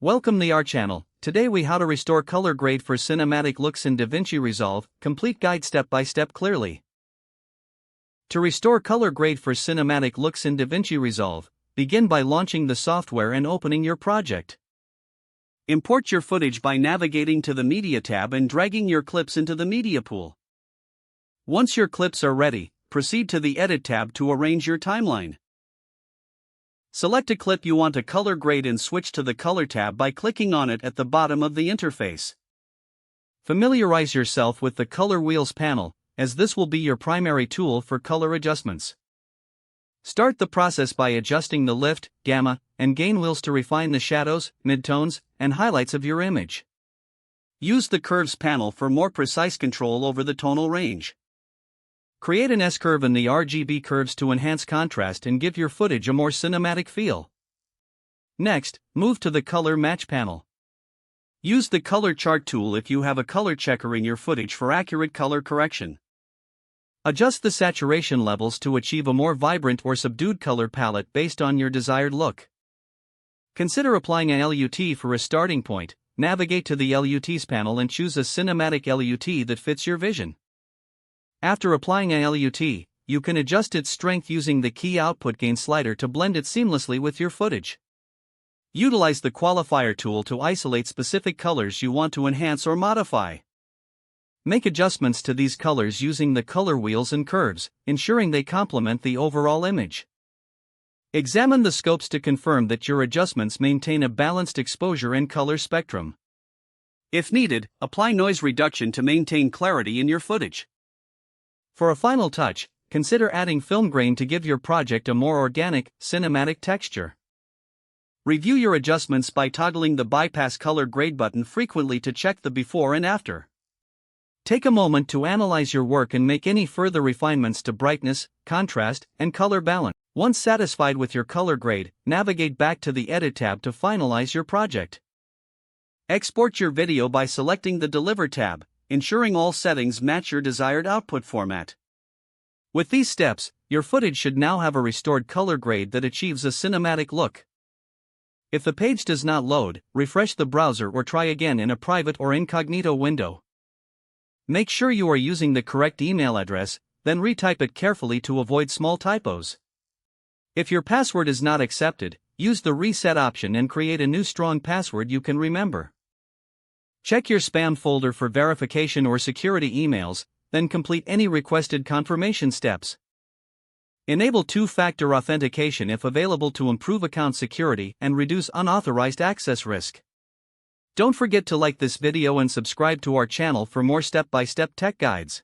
Welcome to our channel. Today we how to restore color grade for cinematic looks in DaVinci Resolve, complete guide step by step clearly. To restore color grade for cinematic looks in DaVinci Resolve, begin by launching the software and opening your project. Import your footage by navigating to the Media tab and dragging your clips into the Media pool. Once your clips are ready, proceed to the Edit tab to arrange your timeline. Select a clip you want to color grade and switch to the Color tab by clicking on it at the bottom of the interface. Familiarize yourself with the Color Wheels panel, as this will be your primary tool for color adjustments. Start the process by adjusting the lift, gamma, and gain wheels to refine the shadows, midtones, and highlights of your image. Use the Curves panel for more precise control over the tonal range. Create an S-curve in the RGB curves to enhance contrast and give your footage a more cinematic feel. Next, move to the Color Match panel. Use the Color Chart tool if you have a color checker in your footage for accurate color correction. Adjust the saturation levels to achieve a more vibrant or subdued color palette based on your desired look. Consider applying an LUT for a starting point. Navigate to the LUTs panel and choose a cinematic LUT that fits your vision. After applying an LUT, you can adjust its strength using the key output gain slider to blend it seamlessly with your footage. Utilize the qualifier tool to isolate specific colors you want to enhance or modify. Make adjustments to these colors using the color wheels and curves, ensuring they complement the overall image. Examine the scopes to confirm that your adjustments maintain a balanced exposure and color spectrum. If needed, apply noise reduction to maintain clarity in your footage. For a final touch, consider adding film grain to give your project a more organic, cinematic texture. Review your adjustments by toggling the Bypass Color Grade button frequently to check the before and after. Take a moment to analyze your work and make any further refinements to brightness, contrast, and color balance. Once satisfied with your color grade, navigate back to the Edit tab to finalize your project. Export your video by selecting the Deliver tab, ensuring all settings match your desired output format. With these steps, your footage should now have a restored color grade that achieves a cinematic look. If the page does not load, refresh the browser or try again in a private or incognito window. Make sure you are using the correct email address, then retype it carefully to avoid small typos. If your password is not accepted, use the Reset option and create a new strong password you can remember. Check your spam folder for verification or security emails, then complete any requested confirmation steps. Enable two-factor authentication if available to improve account security and reduce unauthorized access risk. Don't forget to like this video and subscribe to our channel for more step-by-step tech guides.